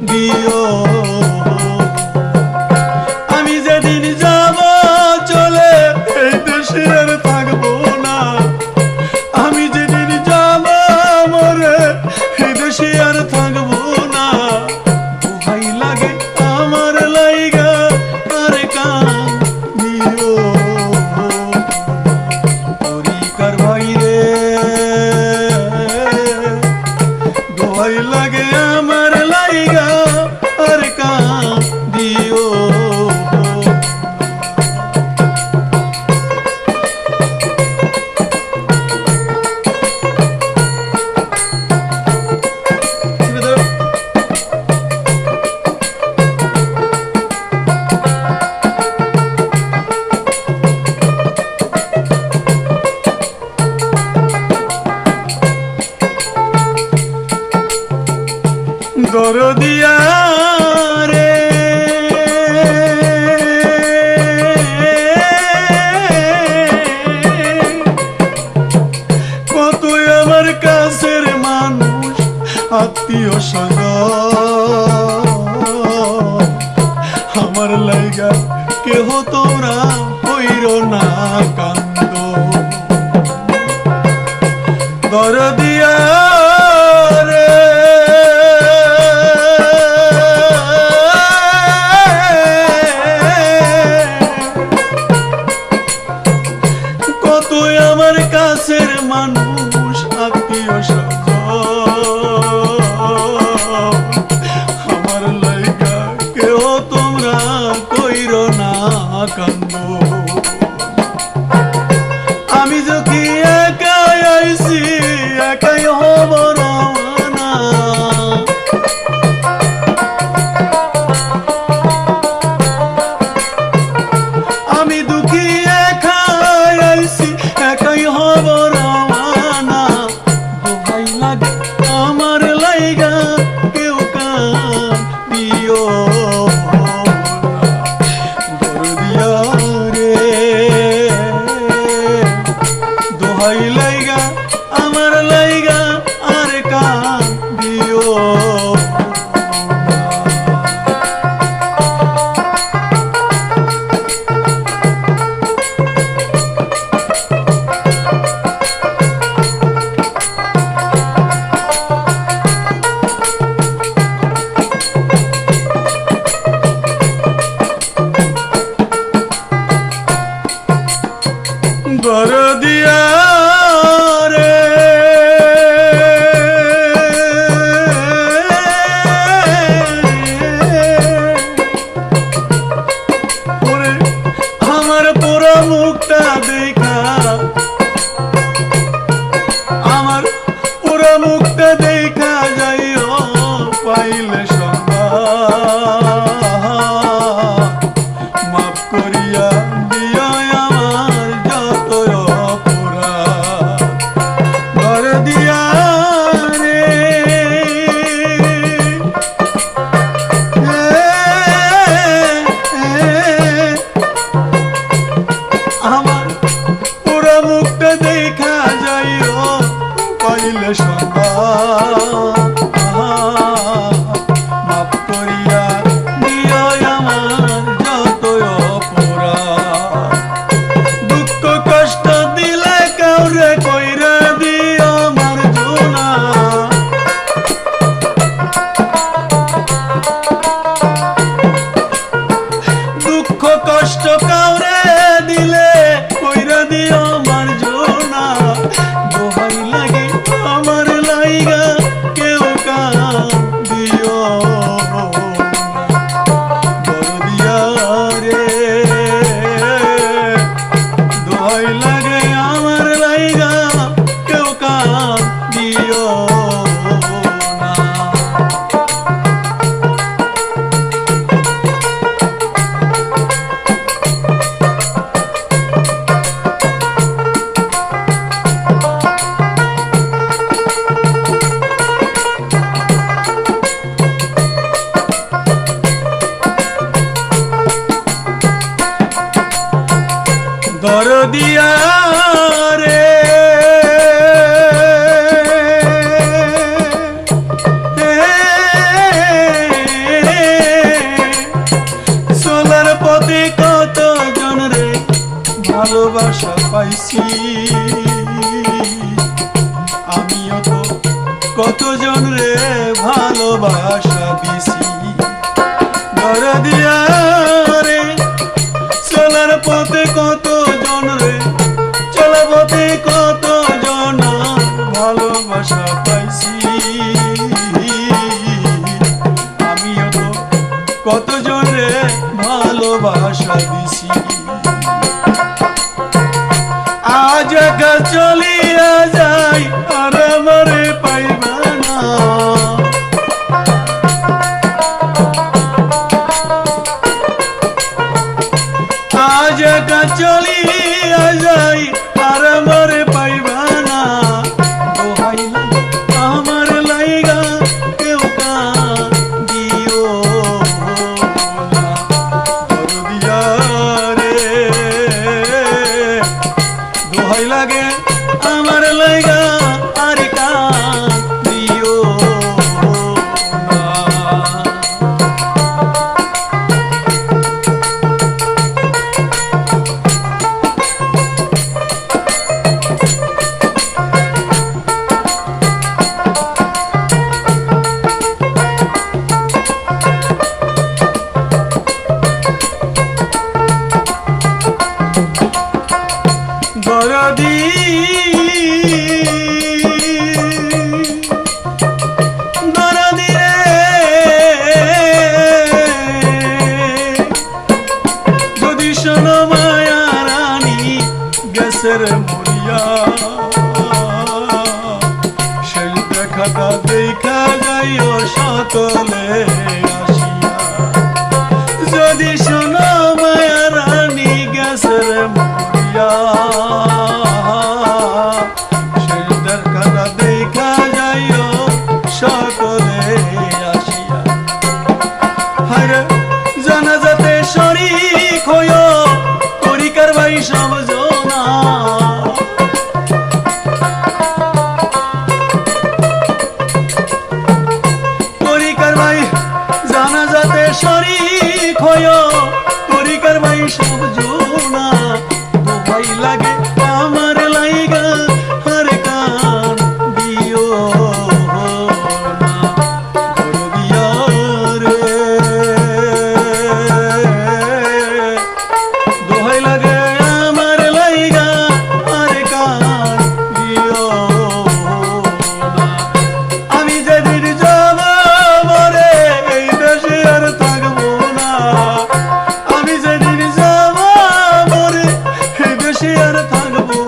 দিও। আমি যেদিন যাব চলে এই দেশে আর থাকবো না, আমি যেদিন যাব মরে এই দেশে আর থাকবো না। দোহাই লাগে আমার লাইগা আর কান্দিও। তরিকার ভাই রে, দোহাই লাগে আমার লাইগা আর কান্দিও। দরদিয়া রে, কতই আমার কাছের মানুষ আত্মীয় স্বজন, আমার লাইগা কেহ তোমরা কইরো না কান্দ। দরদিয়া রে, কতই আমার কাছের মানুষ আত্মীয় স্বজন, আমার লাইগা কেউ তোমরা কইরো না কান্দ। আমি যদি একাই আইছি একাই হব রওনা, আমি দুঃখী একাই আইছি একাই হব রওনা। দোহাই লাগে আমার লাইগা কেউ কান্দিও। দরদিয়া রে, দোহাই লাইগা আমার লাইগা আর কান্দিও। দরদিয়া রে, ওরে আমার পুরা মুখটা দেখা, আমার পুরা মুখটা দেখা যাইও পাইলে সংবাদ, মাফ করিয়া দিও আমার যত অপরাধ। দরদিয়া রে, আমার পুরা মুখটা দেখা যাইও পাইলে সংবাদ, মাফ করিয়া দিও আমার যত অপরাধ। দুঃখ কষ্ট দিলে কাউরে কইরা দিও মার্জনা, দুঃখ কষ্ট কাউরে দিলে কইরা দিও মার্জনা। দোহাই লাগে আমার লাইগা কেউ কান্দিও। দরদিয়া রে, দোহাই লাগে আমার লাইগা কেউ কান্দিও না। দরদিয়া রে, ভালোবাসা পাইছি। আমিও তো কতজন রে ভালোবাসা দিছি। ধরা দিয়া রে চলার পথে কতজন রে, চলার পথে কতজন ভালোবাসা পাইছি। আমিও তো কতজন রে ভালোবাসা দিছি। আজ একা চলিয়া যাই আর আমারে পাইবা না। আজ একা চলিয়া যাই আর আমারে পাইবা না। দোহাই লাগে আমার লাইগা কেউ কাঁদিও না। দরদিয়া রে দোহাই লাগে আমার লাইগা আর কাঁদিও না। দরদি দরদি রে যদি শোনো মায়া রানী গেছের মরিয়া, সেই দেখাটা দেখা যাইও সকলে আসিয়া। যদি শোনো মায়া রানী গেছের মরিয়া, সেই দেখাটা দেখা যাইও সকলে আসিয়া। হায়রে জানাজাতে শরীক হইও করিকার ভাই সমঝোনা। করিকার ভাই জানাজাতে শরীক হইও করিকার ভাই সমঝোনা। দোহাই লাগে আমার লাইগা আর কাঁদিও না। দরদিয়া রে দোহাই লাগে আমার লাইগা আর কাঁদিও না। আমি যেদিন যাব মরে এই দেশে আর থাকবো না। আমি যেদিন যাব মরে এই দেশে আর থাকবো